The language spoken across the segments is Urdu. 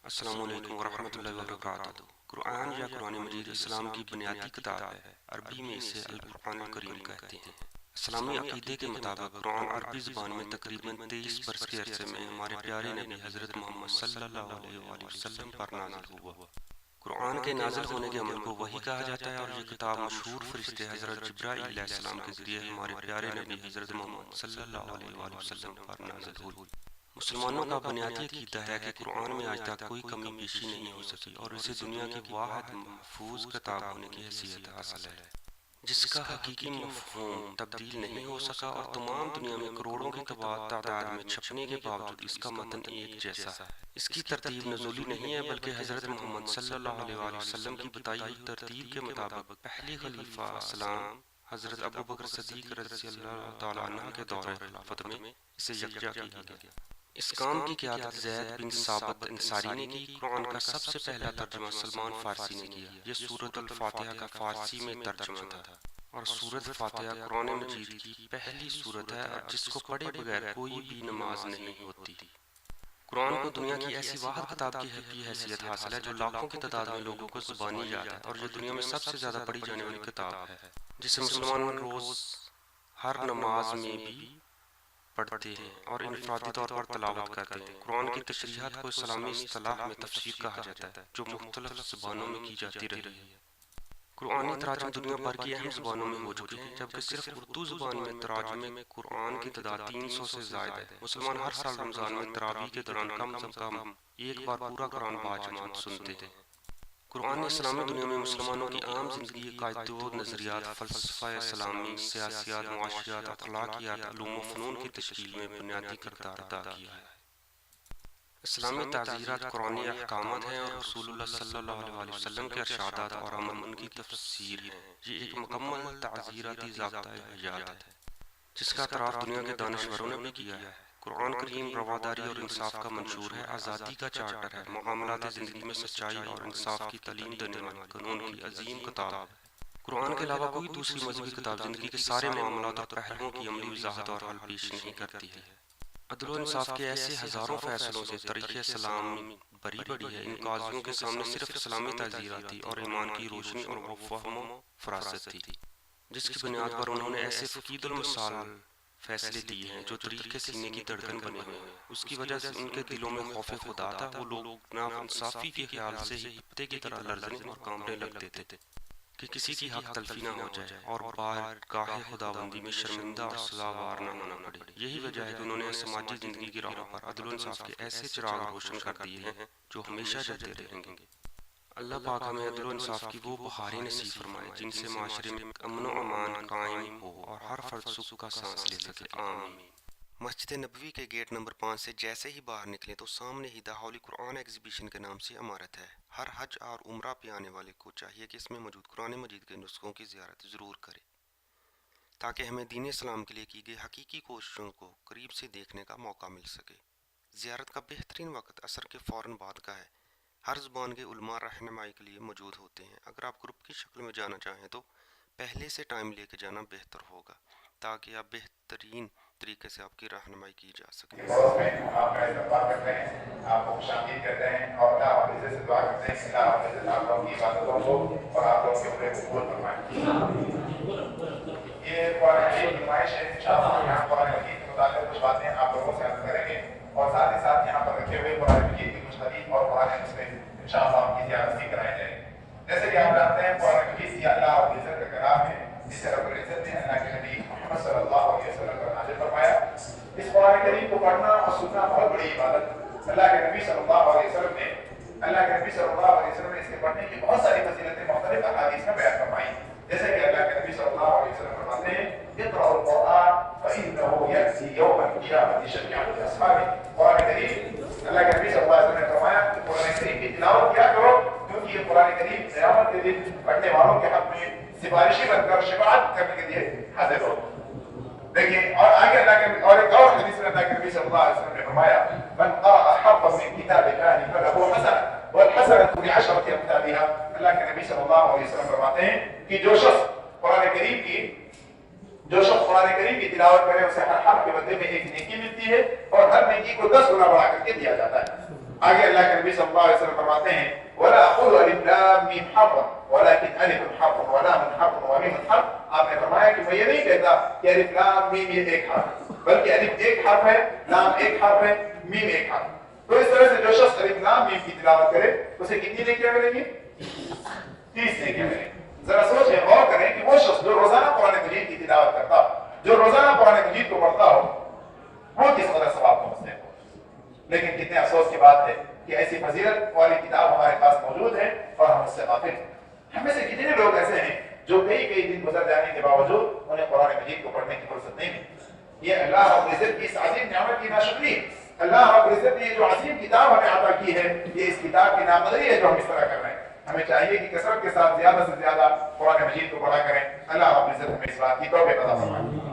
السلام علیکم ورحمۃ اللہ وبرکاتہ۔ قرآن یا قرآن مجید اسلام کی بنیادی کتاب ہے۔ عربی میں اسے القرآن الکریم کہتے ہیں۔ اسلامی عقیدے کے مطابق قرآن عربی زبان میں تقریباً 23 برس کے عرصے میں ہمارے پیارے نبی حضرت محمد صلی اللہ علیہ وآلہ وسلم پر نازل ہوا۔ قرآن کے نازل ہونے کے عمل کو وحی کہا جاتا ہے، اور یہ کتاب مشہور فرشتے حضرت جبرائیل علیہ السلام کے ذریعے ہمارے پیارے نبی حضرت محمد صلی اللہ علیہ وآلہ وسلم پر نازل ہوئی۔ مسلمانوں کا بنیادی عقیدہ ہے کہ قرآن میں آج تک کوئی کمی بیشی نہیں ہو سکی، اور اسے دنیا کی واحد محفوظ کتاب ہونے کی حیثیت حاصل ہے، جس کا حقیقی مفہوم تبدیل نہیں ہو سکا، اور تمام دنیا میں کروڑوں کی تعداد میں چھپنے کے باوجود اس کا متن ایک جیسا ہے۔ اس کی ترتیب نزولی نہیں ہے، بلکہ حضرت محمد صلی اللہ علیہ وآلہ وسلم کی بتائی ہوئی ترتیب کے مطابق پہلے خلیفہ اسلام حضرت ابو بکر صدیق رضی اللہ تعالیٰ عنہ کے دور خلافت میں اسے یکجا کیا گیا۔ اس کام کی قیادت زید بن ثابت انصاری نے کی۔ قرآن کا سب سے پہلا ترجمہ سلمان فارسی نے کیا۔ یہ سورۃ الفاتحہ کا فارسی میں ترجمہ تھا، اور سورۃ فاتحہ قرآن مجید کی پہلی سورت ہے اور جس کو پڑھے بغیر کوئی بھی نماز نہیں ہوتی۔ قرآن کو دنیا کی ایسی واحد کتاب کی حیثیت حاصل ہے جو لاکھوں کی تعداد میں لوگوں کو زبانی یاد ہے، اور یہ دنیا میں سب سے زیادہ پڑھی جانے والی کتاب ہے، جسے مسلمان روز ہر نماز میں بھی پڑھتے ہیں اور انفرادی طور پر تلاوت کرتے ہیں۔ قرآن کی تشریحات کو اسلامی اصطلاح میں تفسیر کہا جاتا ہے، جو مختلف زبانوں میں کی جاتی رہی ہے۔ قرآنی تراجم دنیا بھر کی اہم زبانوں میں ہو چکے ہیں، جبکہ صرف اردو زبان میں تراجم قرآن کی تعداد 300 سے زائد ہے۔ مسلمان ہر سال رمضان میں تراویح کے دوران کم از کم ایک بار پورا قرآن باجماعت سنتے ہیں۔ قرآن نے اسلامی دنیا میں مسلمانوں کی عام زندگی، عقائد و نظریات، فلسفہ اسلامی، سیاسیات، معاشیات، اخلاقیات، علوم و فنون کی تشکیل میں بنیادی کردار ادا کیا ہے۔ اسلامی تعزیرات قرآنی احکامات ہیں اور رسول اللہ صلی اللہ علیہ وآلہ وسلم کے ارشادات اور عمل کی تفسیر ہے۔ یہ ایک مکمل تعزیراتی ضابطۂ حیات ہے، جس کا اعتراف دنیا کے دانشوروں نے بھی کیا ہے۔ قرآن کریم رواداری اور انصاف کا منشور ہے، آزادی کا چارٹر ہے، معاملات زندگی میں سچائی اور انصاف کی تعلیم دینے والی قانون کی عظیم کتاب ہے۔ قرآن کے علاوہ کوئی دوسری مذہبی کتاب زندگی کے سارے معاملات اور پہلوؤں کی عملی وضاحت اور حل پیش نہیں کرتی ہے۔ عدل و انصاف کے ایسے ہزاروں فیصلوں سے تاریخ اسلام بری پڑی ہے۔ ان قاضیوں کے سامنے صرف اسلامی تعزیرات تھی اور ایمان کی روشنی اور وہ فہم و فراست تھی، جس کی بنیاد پر انہوں نے ایسے فقید المثال فیصلے دیے ہیں جو تاریخ کے سینے کی دھڑکن بنے ہوئے ہیں۔ اس کی وجہ سے ان کے دلوں میں خوف خدا تھا۔ وہ لوگ ناف انصافی کے خیال سے ہی پتے کی طرح لرزنے اور کانپنے لگتے تھے کہ کسی کی حق تلفی نہ ہو جائے اور بارگاہ خداوندی میں شرمندہ اور سزاوار نہ ہونا پڑے۔ یہی وجہ ہے کہ انہوں نے سماجی زندگی کی راہوں پر عدل و انصاف کے ایسے چراغ روشن کر دیے ہیں جو ہمیشہ جلتے رہیں گے۔ اللہ پاک ہمیں عدل و انصاف کی وہ بہاریں نصیب فرمائے جن سے معاشرے میں امن و امان قائم ہو اور ہر فرد سکھ کا سانس لے سکے، آمین۔ مسجد نبوی کے گیٹ نمبر 5 سے جیسے ہی باہر نکلے تو سامنے ہی دا ہولی قرآن ایگزیبیشن کے نام سے عمارت ہے۔ ہر حج اور عمرہ پہ آنے والے کو چاہیے کہ اس میں موجود قرآن مجید کے نسخوں کی زیارت ضرور کرے، تاکہ ہمیں دین اسلام کے لیے کی گئی حقیقی کوششوں کو قریب سے دیکھنے کا موقع مل سکے۔ زیارت کا بہترین وقت عصر کے فوراً بعد کا ہے۔ ہر زبان کے علماء رہنمائی کے لیے موجود ہوتے ہیں۔ اگر آپ گروپ کی شکل میں جانا چاہیں تو پہلے سے ٹائم لے کے جانا بہتر ہوگا، تاکہ آپ بہترین طریقے سے آپ کی رہنمائی کی جا سکے۔ آپ کا استقبال کرتے ہیں، آپ کو خوش آمدید کہتے ہیں اور اللہ حافظ سے دعا کرتے ہیں کہ اللہ حافظ آپ لوگوں کی عبادتوں کو اور آپ لوگوں کے عمرے کو قبول فرمائیں۔ یہ قرآن حکیم کی نمائش ہے۔ انشاءاللہ یہاں قرآن حکیم کے متعلق کچھ باتیں آپ لوگوں سے عرض کریں گے، اور ساتھ ہی ساتھ یہاں پر رکھے ہوئے قرآن حکیم کی کچھ حدیث اور قرآن نسخے انشاءاللہ آپ کی زیارت بھی کرائی جائے گی۔ جیسے کہ آپ جانتے ہیں قرآن حکیم یہ اللہ اور عزت کا کلام ہے، جسے رب العزت نے اللہ کے نبی محمد صلی اللہ علیہ وسلم پر نازل فرمایا۔ اس قرآن کریم کو پڑھنا اور سننا بہت بڑی عبادت۔ اللہ کے نبی صلی اللہ علیہ وسلم نے اس کے پڑھنے کی بہت ساری فضیلتیں مختلف احادیث میں بیان فرمائی، جیسے کہ اللہ کے نبی صلی اللہ علیہ وسلم فرماتے ہیں اقرأوا القرآن فإنه يأتي يوم القيامة شفيعا لأصحابه۔ قرآن کریم اللہ کے نبی صلی اللہ علیہ وسلم نے فرمایا کہ قرآن کریم کی تلاوت کیا کرو، کیونکہ یہ قرآن کریم قیامت کے دن پڑھنے والوں کے حق میں سفارشی بن کر شفاعت کرنے کے لیے حاضر ہو۔ دیکھیے اور آگے اللہ کے اور ایک اور حدیث میں اللہ کے نبی صلی اللہ علیہ وسلم نے فرمایا من قرأ حرفا من کتاب اللہ فله حسنة والحسنة بعشرة أمثالها۔ اللہ کے نبی صلی اللہ علیہ وسلم فرماتے ہیں کہ جو شخص قرآن کریم کی تلاوت کرے اسے ہر حرف کے بدلے میں ایک نیکی ملتی ہے اور ہر نیکی کو 10 گنا بڑھا کر کے دیا جاتا ہے۔ آگے اللہ کے نبی صلی اللہ علیہ وسلم فرماتے ہیں وَلَا أَقُولُ أَلِفْ لَامْ مِيمْ حَرْفٌ وَلَكِنْ أَلِفٌ حَرْفٌ وَلَامٌ حَرْفٌ وَمِيمٌ حَرْفٌ. آپ نے فرمایا کہ میں یہ نہیں کہتا کہ الف لام میم یہ ایک حرف، بلکہ الف ایک حرف ہے، لام ایک حرف ہے، میم ایک حرف. تو اس طرح سے جو شخص الف لام میم کی تلاوت کرے اسے کتنی نیکیاں ملیں گی؟ 30 نیکیاں ملیں گی. ذرا سوچیں، غور کریں کہ وہ شخص جو روزانہ قرآن مجید کی تلاوت کرتا، جو روزانہ قرآن مجید کو پڑھتا ہو، وہ کس قدر ثواب کو مستحق ہو. لیکن کتنے افسوس کی بات ہے کہ ایسی فضیلت والی کتاب ہمارے پاس موجود ہے اور ہم اس سے غافل ہیں. ہم میں سے کتنے لوگ ایسے ہیں جو کئی دن گزر جانے کے باوجود انہیں قرآن مجید کو پڑھنے کی فرصت نہیں ملتی. یہ اللہ رب العزت کی اس عظیم نعمت کی ناشکری ہے. اللہ رب العزت نے یہ جو عظیم کتاب ہمیں عطا کی ہے، یہ اس کتاب کی نامزدگی ہے جو ہم اس طرح کر رہے ہیں. ہمیں چاہیے کہ کثرت کے ساتھ زیادہ سے زیادہ قرآن مجید کو پڑھا کریں. اللہ رب العزت ہمیں اس بات کی توفیق عطا فرمائے.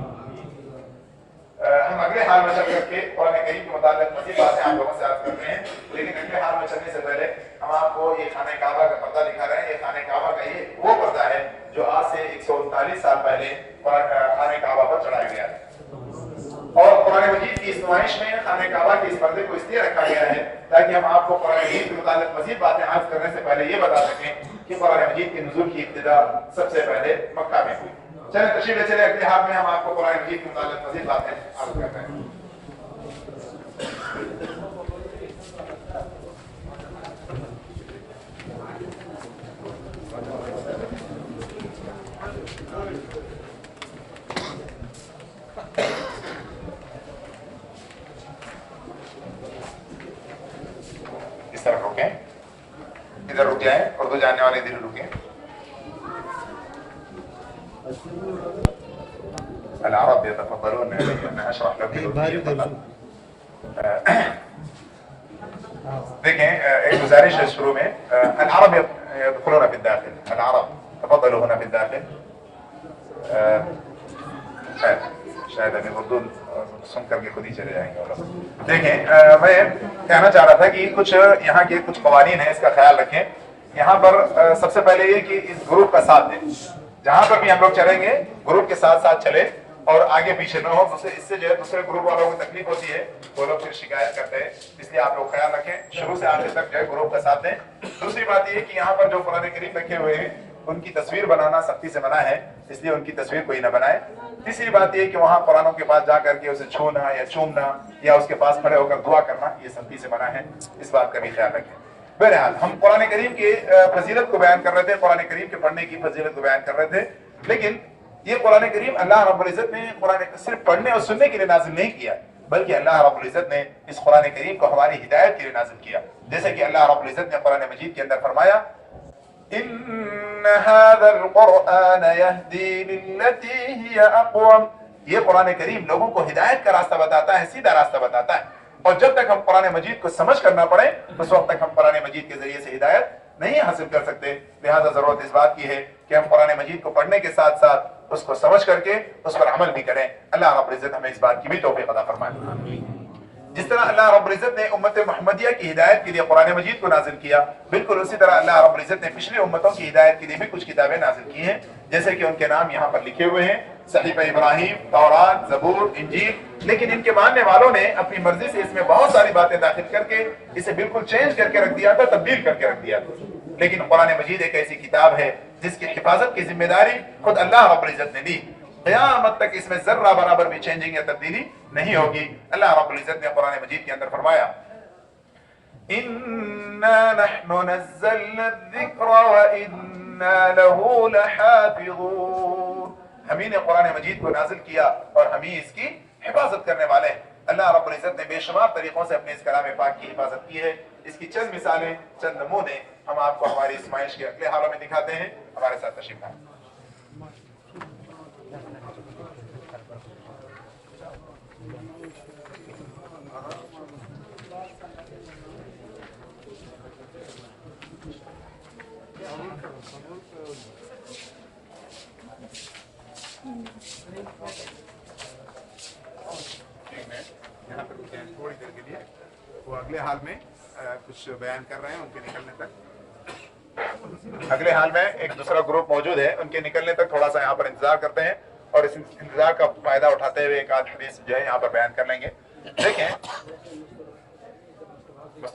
ہم اگلے حال میں چل کر کے قرآن کریم کے متعلق مزید باتیں آپ لوگوں سے عرض کر رہے ہیں، لیکن اگلے حال میں چلنے سے پہلے ہم آپ کو یہ خانہ کعبہ کا پردہ دکھا رہے ہیں. یہ خانہ کعبہ کا یہ وہ پردہ ہے جو آج سے 139 سال پہلے خانہ کعبہ پر چڑھایا گیا ہے. اور قرآن مجید کی اس نمائش میں خانہ کعبہ کے اس پردے کو اس لیے رکھا گیا ہے تاکہ ہم آپ کو قرآن مجید کے متعلق مزید باتیں عرض کرنے سے پہلے یہ بتا سکیں کہ قرآن مجید کے نزول کی ابتدا سب سے پہلے مکہ میں ہوئی. چلیں تشریف لے چلے اگلے ہاتھ میں ہم آپ کو قرآن مجید کے متعلق مزید باتیں عرض کرتے ہیں. اس طرف رکیں، ادھر رک جائیں، اردو جاننے والے ادھر رکیں. العرب يتفضلون ان اشرح لهم. دیکھیں ایک گزارش ہے شروع میں، العرب يدخلون في الداخل، العرب تفضلوا هنا في الداخل. شاید ابھی اردو سن کر کے خود ہی چلے جائیں گے. دیکھیں میں کہنا چاہ رہا تھا کہ کچھ یہاں کے کچھ قوانین ہیں، اس کا خیال رکھیں. یہاں پر سب سے پہلے یہ کہ اس گروپ کا ساتھ دیں. جہاں پر بھی ہم لوگ چلیں گے گروپ کے ساتھ ساتھ چلے اور آگے پیچھے نہ ہو. اس سے جو ہے دوسرے گروپ والوں کو تکلیف ہوتی ہے، وہ لوگ پھر شکایت کرتے ہیں. اس لیے آپ لوگ خیال رکھیں، شروع سے آخر تک جو ہے گروپ کا ساتھ دیں. دوسری بات یہ کہ یہاں پر جو قرآن کریم رکھے ہوئے ہیں ان کی تصویر بنانا سختی سے منع ہے، اس لیے ان کی تصویر کوئی نہ بنائے. تیسری بات یہ کہ وہاں قرآنوں کے پاس جا کر کے اسے چھونا یا چومنا یا اس کے پاس کھڑے ہو کر دعا کرنا یہ سختی سے منع ہے. اس بات کا بھی خیال رکھیں. بہرحال ہم قرآن کریم کی فضیلت کو بیان کر رہے تھے، قرآن کریم کے پڑھنے کی فضیلت کو بیان کر رہے تھے. لیکن یہ قرآن کریم اللہ رب العزت نے قرآن صرف پڑھنے اور سننے کے لیے نازل نہیں کیا، بلکہ اللہ رب العزت نے اس قرآن کریم کو ہماری ہدایت کے لیے نازل کیا. جیسے کہ اللہ رب العزت نے قرآن مجید کے اندر فرمایا ان هذا القرآن يهدي للتي هي اقوم. یہ قرآن کریم لوگوں کو ہدایت کا راستہ بتاتا ہے، سیدھا راستہ بتاتا ہے. اور جب تک ہم قرآن مجید کو سمجھ کر نہ پڑھیں اس وقت تک ہم قرآن مجید کے ذریعے سے ہدایت نہیں حاصل کر سکتے. لہذا ضرورت اس بات کی ہے کہ ہم قرآن مجید کو پڑھنے کے ساتھ ساتھ اس کو سمجھ کر کے اس پر عمل بھی کریں. اللہ رب العزت ہمیں اس بات کی بھی توفیق عطا فرمائے. جس طرح اللہ رب العزت نے امت محمدیہ کی ہدایت کے لیے قرآن مجید کو نازل کیا، بالکل اسی طرح اللہ رب العزت نے پچھلی امتوں کی ہدایت کے لیے بھی کچھ کتابیں نازل کی ہیں، جیسے کہ ان کے نام یہاں پر لکھے ہوئے ہیں: صحیفہ ابراہیم، تورات، زبور، انجیل. لیکن ان کے ماننے والوں نے اپنی مرضی سے اس میں بہت ساری باتیں داخل کر کے اسے بالکل چینج کر کے رکھ دیا تھا، تبدیل کر کے رکھ دیا تھا. لیکن قرآن مجید ایک ایسی کتاب ہے جس کی حفاظت کی ذمہ داری خود اللہ رب العزت نے دی. قیامت تک اس میں ذرہ برابر بھی چینجنگ یا تبدیلی نہیں ہوگی. اللہ رب العزت نے قرآن مجید کے اندر فرمایا اِنَّا نَحْنُ نَزَّلْنَا الذِّكْرَ وَإِنَّا لَهُ لَحَافِظُونَ. ہم ہی نے قرآن مجید کو نازل کیا اور ہم ہی اس کی حفاظت کرنے والے ہیں. اللہ رب العزت نے بے شمار طریقوں سے اپنے اس کلام پاک کی حفاظت کی ہے. اس کی چند مثالیں، چند نمونے ہم آپ کو ہماری اسمائش کے اگلے حالوں میں دکھاتے ہیں. ہمارے ساتھ تشریف لائیں. یہاں پر تھوڑی دیر کے لیے وہ اگلے حال میں کچھ بیان کر رہے ہیں، ان کے نکلنے تک اگلے حال میں ایک دوسرا گروپ موجود ہے، ان کے نکلنے تک تھوڑا سا یہاں پر انتظار کرتے ہیں اور اس انتظار کا فائدہ اٹھاتے ہوئے ایک آدھ حدیث جو ہے یہاں پر بیان کر لیں گے. دیکھیں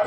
8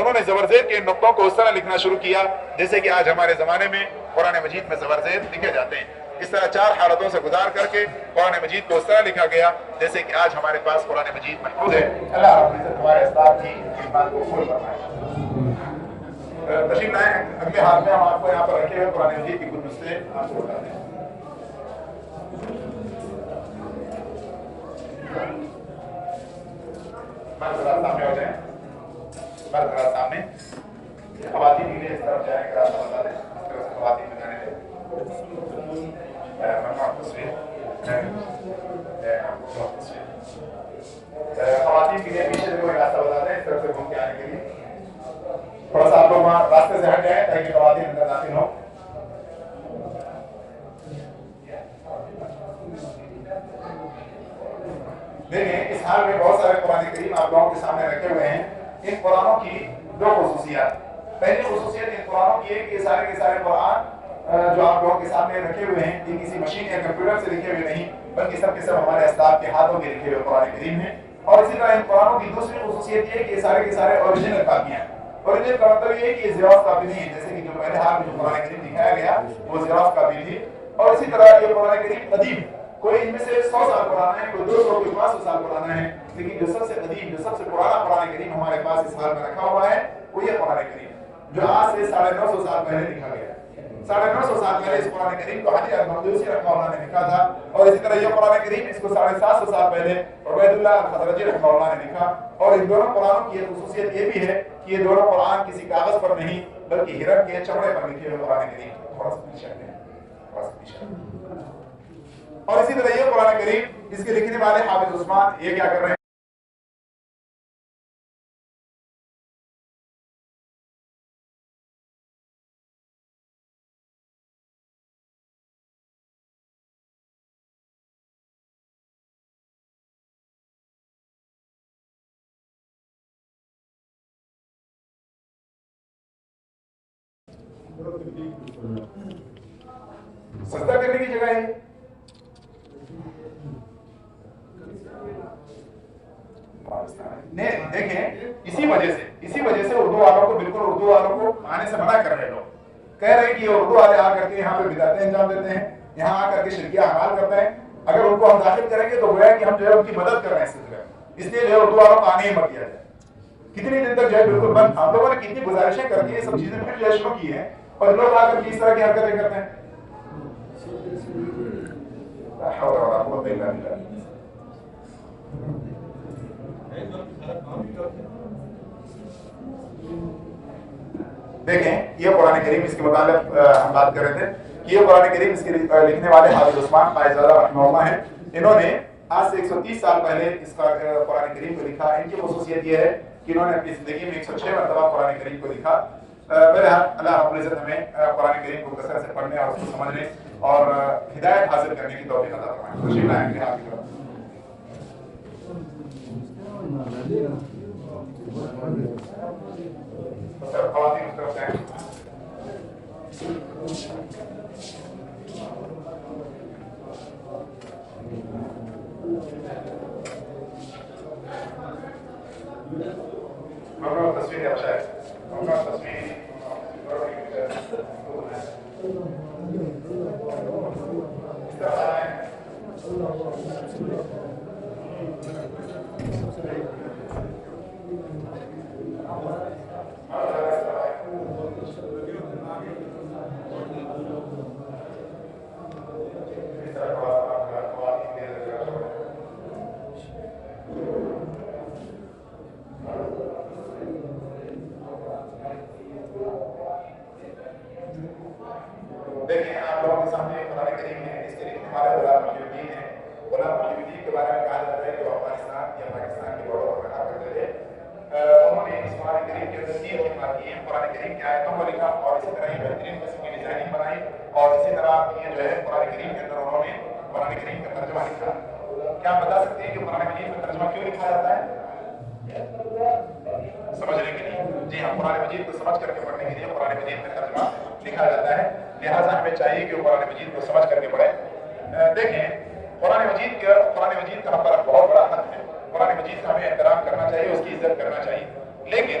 انہوں نے زبر زیر کے ان نقطوں کو اس طرح لکھنا شروع کیا جیسے کہ آج ہمارے زمانے میں قرآن مجید میں زبر زیر لکھے جاتے ہیں. اس طرح 4 حالتوں سے گزار کر کے قرآن مجید کو اس طرح لکھا گیا جیسے کہ آج ہمارے پاس قرآن مجید محفوظ ہے. اللہ رب العزت ہمارے اسلاف کی بات کو قبول فرمائے. تشریف لائیں. اگلے ہاتھ میں ہم آپ کو یہاں پر رکھے ہوئے قرآن مجید کی کچھ نسخے آپ کو بتا دیں. مرد حضرات سامنے ہو جائیں. مرد حضرات سامنے. خواتین کے لیے اس طرف جائیں گے. راستہ بتا دیں. خواتین میں جانے دیں. ممنوع تصویر. خواتین کے لیے پیچھے سے کوئی راستہ بتا دیں اس طرف سے گھوم کے آنے کے لیے. تھوڑا سا آپ لوگ وہاں راستے سے ہٹ جائیں تاکہ خواتین اندر داخل ہوں. دیکھیں اس حال میں بہت سارے قرآن کریم آپ لوگوں کے سامنے رکھے ہوئے ہیں. ان قرآنوں کی 2 خصوصیات. پہلی خصوصیت ان قرآنوں کی ہے کہ سارے کے سارے قرآن جو آپ لوگوں کے سامنے رکھے ہوئے ہیں یہ کسی مشین یا کمپیوٹر سے لکھے ہوئے نہیں بلکہ سب کے سب ہمارے اسلاف کے ہاتھوں کے لکھے ہوئے قرآن کریم ہیں. اور اسی طرح ان قرآنوں کی دوسری خصوصیت یہ ہے کہ یہ سارے کے سارے اوریجنل کاپیاں ہیں. اوریجنل کا مطلب یہ ہے کہ یہ زیروکس کاپی نہیں ہے جیسے کہ جو پہلے حال میں جو قرآن کریم دکھایا گیا وہ زیروکس کاپی تھی. اور اسی طرح یہ قرآن کریم قدیم کوئی ان میں سے 100 سال پرانا ہے کوئی 200 کوئی 500 سال پرانا ہے لیکن جو سب سے قدیم جو سب سے پرانا قرآن کریم ہمارے پاس اس حال میں رکھا ہوا ہے وہ یہ قرآن کریم جو آج سے 950 سال پہلے لکھا گیا. 950 سال پہلے اس قرآن کریم کو حاجی المقدوسی رحمہ اللہ نے لکھا تھا. اور اسی طرح یہ قرآن کریم اس کو 750 سال پہلے عبید اللہ الخزرجی رحمہ اللہ نے لکھا. اور ان دونوں قرآنوں کی ایک خصوصیت یہ بھی ہے کہ یہ دونوں قرآن کسی کاغذ پر نہیں بلکہ ہرن کے چمڑے پر لکھے ہوئے قرآن کریم. تھوڑا سا پیچھے ہٹیں. اور اسی طرح یہ قرآن کریم اس کے لکھنے والے حافظ عثمان یہ کیا کر رہے ہیں سجدہ کرنے کی جگہ ہے. دیکھیں اسی وجہ سے اردو والوں کو بالکل اردو والوں کو آنے سے منع کر رہے لوگ. کہہ رہے ہیں کہ یہ اردو والے آ کر کے یہاں پہ بدعتیں انجام دیتے ہیں یہاں آ کر کے شرکیہ اعمال کرتے ہیں. اگر ان کو ہم داخل کریں گے تو گویا کہ ہم جو ہے ان کی مدد کر رہے ہیں اس سلسلے میں. اس لیے جو ہے اردو والوں کو آنے ہی مت دیا جائے. کتنی دن تک جو ہے بالکل بند. ہم لوگوں نے کتنی گزارشیں کر دی یہ سب چیزیں پھر جو ہے شروع کی ہیں اور لوگ آ کر کے اس طرح کی حرکتیں کرتے ہیں. دیکھیں یہ قرآن کریم اس کے متعلق ہم بات کر رہے تھے کہ یہ قرآن کریم اس کے لکھنے والے حافظ عثمان قائزادہ رحمہ اللہ ہیں. انہوں نے آج سے 130 سال پہلے اس کا قرآن کریم کو لکھا. ان کی خصوصیت یہ ہے کہ انہوں نے اپنی زندگی میں 106 مرتبہ قرآن کریم کو لکھا. بہرحال اللہ رب العزت ہمیں قرآن کریم کو کثرت سے پڑھنے اور اس کو سمجھنے اور ہدایت حاصل کرنے کی توفیق عطا فرمائے. تشریف لائیں گے آپ کی طرف. خواتین اس طرف جائیں. ممنوع تصویر ہے شاید. ممنوع تصویر دیکھیں آپ لوگوں کے سامنے قرآن کریم ہے. اس کے لکھنے والے غلام محی الدین ہیں. غلام محی الدین کے بارے میں کہا جاتا ہے کہ وہ افغانستان یا پاکستان کی بارڈر پر رہا کرتے تھے. انہوں نے اس قرآن کریم کے اندر 3 خدمات کی ہیں. قرآن کریم کی آیتوں کو لکھا اور اسی طرح یہ بہترین قسم کی ڈیزائننگ بنائی اور اسی طرح یہ جو ہے قرآن کریم کے اندر انہوں نے قرآن کریم کا ترجمہ لکھا. کیا آپ بتا سکتے ہیں کہ قرآن مجید کا ترجمہ کیوں لکھا جاتا ہے؟ سمجھنے کے لیے. جی ہاں قرآن مجید کو سمجھ کر کے پڑھنے کے لیے قرآن مجید کا ترجمہ لکھا جاتا ہے. لہٰذا ہمیں چاہیے کہ قرآن مجید کو سمجھ کر کے پڑھیں. دیکھیں قرآن مجید کا ہمارا بہت بڑا حق ہے. قرآن مجید کا ہمیں احترام کرنا چاہیے اس کی عزت کرنا چاہیے. لیکن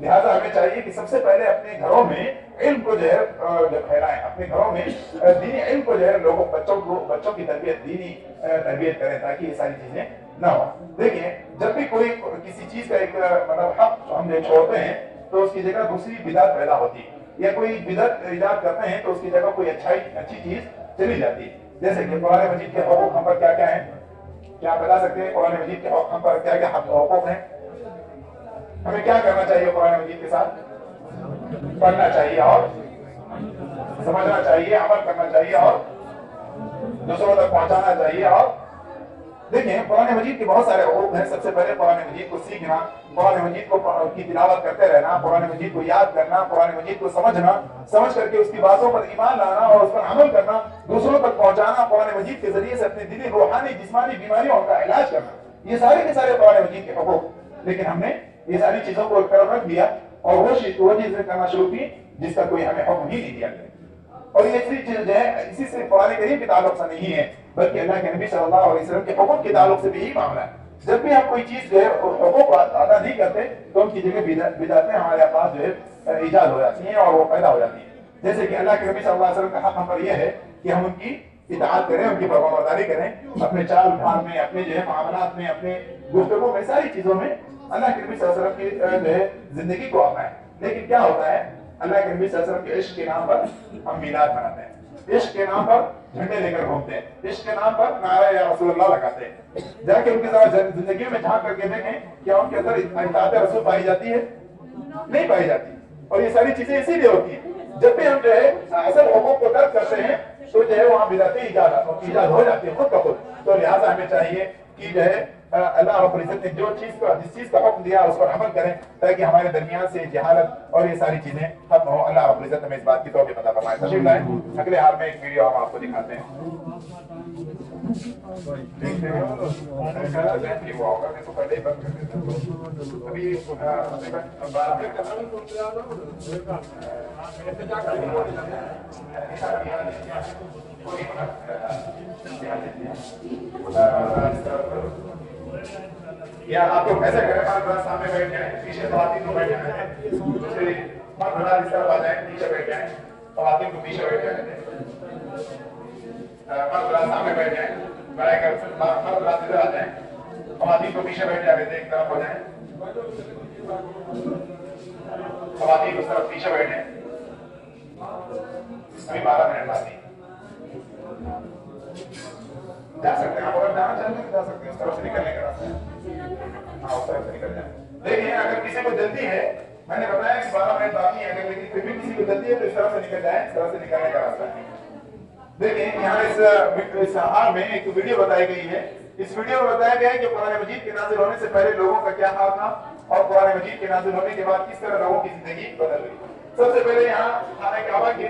لہٰذا ہمیں چاہیے کہ سب سے پہلے اپنے گھروں میں علم کو جو ہے پھیلائیں، اپنے گھروں میں دینی علم کو جو ہے لوگوں بچوں کی تربیت دینی تربیت کریں تاکہ یہ ساری چیزیں نہ ہو۔ دیکھیں جب بھی کوئی کسی چیز کا ایک مطلب حق ہم جو چھوڑتے ہیں تو اس کی جگہ دوسری بدعت پیدا ہوتی ہے، یا کوئی بدعت ایجاد کرتے ہیں تو اس کی جگہ کوئی اچھی چیز چلی جاتی ہے۔ جیسے کہ قرآن مجید کے حقوق ہم پر کیا کیا ہیں، کیا بتا سکتے ہیں قرآن مجید کے حقوق ہم پر کیا کیا حقوق ہیں؟ ہمیں کیا کرنا چاہیے قرآن مجید کے ساتھ؟ پڑھنا چاہیے اور سمجھنا چاہیے، عمل کرنا چاہیے اور دوسروں تک پہنچانا چاہیے۔ اور دیکھیں قرآن مجید کے بہت سارے حقوق ہیں۔ سب سے پہلے قرآن مجید کو سیکھنا، قرآن مجید کی تلاوت کرتے رہنا، قرآن مجید کو یاد کرنا، قرآن مجید کو سمجھ کر کے اس کی باتوں پر ایمان لانا اور اس پر عمل کرنا، دوسروں تک پہنچانا، قرآن مجید کے ذریعے سے اپنی دلی روحانی جسمانی بیماریوں کا علاج کرنا، یہ سارے کے سارے قرآن مجید کے حقوق۔ لیکن ہم نے یہ ساری چیزوں کو ایک طرف رکھ دیا اور وہ چیزیں کرنا شروع کی جس کا کوئی ہمیں حکم ہی نہیں دیا گیا۔ اور یہ چیز جو ہے اسی سے قرآن کریم کے تعلق سے نہیں ہے بلکہ اللہ کے نبی صلی اللہ علیہ وسلم کے حکم کے تعلق سے بھی یہی معاملہ ہے۔ جب بھی ہم کوئی چیز جو ہے حقوق ادا نہیں کرتے تو ان کی جگہ بدعتیں ہمارے پاس جو ہے ایجاد ہو جاتی ہیں اور وہ پیدا ہو جاتی ہیں۔ جیسے کہ اللہ کے نبی صلی اللہ علیہ وسلم کا حق ہم پر یہ ہے کہ ہم ان کی اطاعت کریں، ان کی فرمانبرداری کریں، اپنے چال ڈھال میں، اپنے جو ہے معاملات میں، اپنے گفتگو میں، ساری چیزوں میں اللہ کے نبی صلی اللہ علیہ وسلم کی جو ہے زندگی کو اپنائیں۔ لیکن کیا ہوتا ہے، اللہ کے نبی صلی اللہ علیہ وسلم کے عشق کے نام پر ہم میلاد مناتے ہیں، عشق کے نام پر جھنڈے لے کر گھومتے ہیں، عشق کے نام پر نعرہ یا رسول اللہ لگاتے ہیں۔ جا کے ان کی زندگی میں جھانک کر کے دیکھیں کیا ان کے اندر اطاعت رسول پائی جاتی ہے؟ نہیں پائی جاتی۔ اور یہ ساری چیزیں اسی لیے ہوتی ہیں، جب بھی ہم جو ہے اصل حقوق کو ترک کرتے ہیں تو جو ہے وہاں بدعتیں ایجاد ہو جاتی ہیں خود بخود۔ تو لہٰذا ہمیں چاہیے کہ جو ہے اللہ رب العزت نے جس چیز کا حکم دیا اس پر عمل کریں تاکہ ہمارے درمیان سے جہالت اور یہ ساری چیزیں ختم ہوں۔ اللہ رب العزت ہمیں اس بات کی توفیق عطا فرمائے۔ تشریف لائیں، اگلے حال میں ایک ویڈیو ہم آپ کو دکھاتے ہیں۔ یا آپ کو ایسا کریں مرد سامنے بیٹھ جائیں، پیچھے خواتین کو بیٹھ جائیں، مرد اس طرف آ جائیں، پیچھے بیٹھ جائیں، خواتین کو پیچھے بیٹھ جائیں، مرد سامنے بیٹھ جائیں، بڑھائی کر مرد ادھر آ جائیں، خواتین کو پیچھے بیٹھ جائیں، ایک طرف ہو جائیں، خواتین اس طرف پیچھے بیٹھیں۔ ابھی 12 منٹ باقی جا سکتے ہیں، آپ اگر جانا چاہتے ہیں جا سکتے ہیں، اس طرف سے نکلنے کا راستہ ہے، ہاں اس طرف سے نکل جائیں۔ دیکھیں اگر کسی کو جلدی ہے، میں نے بتایا کہ 12 منٹ باقی ہے، اگر لیکن پھر بھی کسی کو جلدی ہے تو اس طرف سے نکل جائیں، اس طرف سے نکلنے کا راستہ ہے۔ دیکھیں یہاں اس حال میں ایک ویڈیو بتائی گئی ہے، اس ویڈیو میں بتایا گیا ہے کہ قرآن مجید کے نازل ہونے سے پہلے لوگوں کا کیا حال تھا اور قرآن مجید کے نازل ہونے کے بعد کس طرح لوگوں کی زندگی بدل گئی۔ سب سے پہلے یہاں خانہ کعبہ کے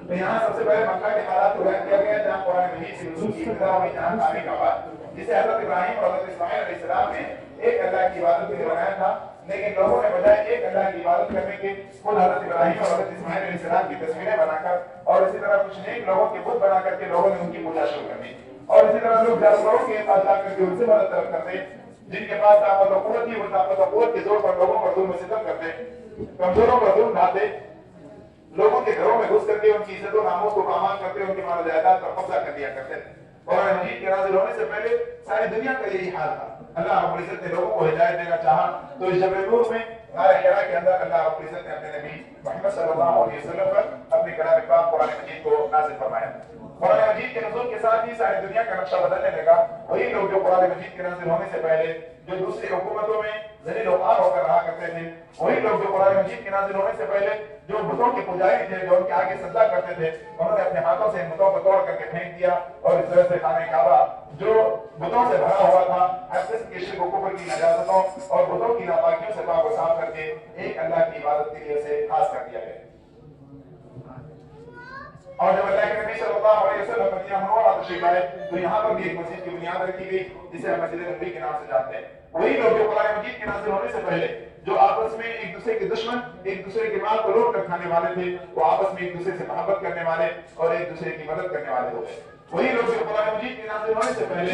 یہاں سب سے پہلے مکہ کے حالات کو بیان کیا گیا جہاں قرآن مجید سے نزول کی ابتدا ہوئی، جہاں خانہ کعبہ جسے حضرت ابراہیم اور حضرت اسماعیل علیہ السلام نے ایک اللہ کی عبادت کے لیے بنایا تھا، لیکن لوگوں نے بجائے ایک اللہ کی عبادت کرنے کے خود حضرت ابراہیم اور حضرت اسماعیل علیہ السلام کی تصویریں بنا کر اور اسی طرح کچھ نیک لوگوں کے بت بنا کر کے لوگوں نے ان کی پوجا شروع کر دی، اور اسی طرح لوگ جانوروں کے پاس جا کر کے ان سے مدد طلب کرتے، جن کے پاس طاقت و قوت تھی وہ طاقت و قوت کے زور پر لوگوں پر ظلم و ستم کرتے، کمزوروں پر ظلم ڈھاتے، لوگوں کے گھروں میں گھس کر کے ان کی عزت و ناموس کو پامال کرتے، ان کی مال و جائیداد پر قبضہ کر دیا کرتے۔ قرآن مجید کے نازل ہونے سے پہلے ساری دنیا کا یہی حال تھا۔ اللہ رب العزت نے لوگوں کو ہدایت دینا چاہا تو اس جبل نور میں غار حرا کے اندر اللہ رب العزت نے اپنے نبی محمد صلی اللہ علیہ وسلم پر اپنے کلام پاک قرآن مجید کو نازل فرمایا۔ قرآن مجید کے نزول کے ساتھ ہی ساری دنیا کا نقشہ بدلنے لگا۔ وہی لوگ جو قرآن مجید کے نازل ہونے سے پہلے جو دوسری حکومتوں میں ذلیل و خوار ہو کر رہا کرتے تھے، وہی لوگ جو قرآن مجید کے نازل ہونے سے پہلے جو بتوں کے پجاری تھے، جو ان کے آگے سجدہ کرتے تھے، انہوں نے اپنے ہاتھوں سے ان بتوں کو توڑ کر کے پھینک دیا اور اس طرح سے خانہ کعبہ جو بتوں سے بھرا ہوا تھا ہر قسم کے شرک و کفر کی نجاستوں اور بتوں کی ناپاکیوں سے پاک و صاف کر کے ایک اللہ کی عبادت کے لیے اسے خاص کر دیا گیا۔ اور جب اللہ کے نبی صلی اللہ علیہ وسلم مدینہ منورہ تشریف لائے تو یہاں پر بھی ایک مسجد کی بنیاد رکھی گئی جسے ہم مسجد نبوی کے نام سے جانتے ہیں۔ وہی لوگ جو قرآن مجید کے نازل ہونے سے پہلے جو آپس میں ایک دوسرے کے دشمن، ایک دوسرے کے مال کو لوٹ کر کھانے والے تھے، وہ آپس میں ایک دوسرے سے محبت کرنے والے اور ایک دوسرے کی مدد کرنے والے ہو گئے۔ وہی لوگ جو قرآن مجید کے نازل ہونے سے پہلے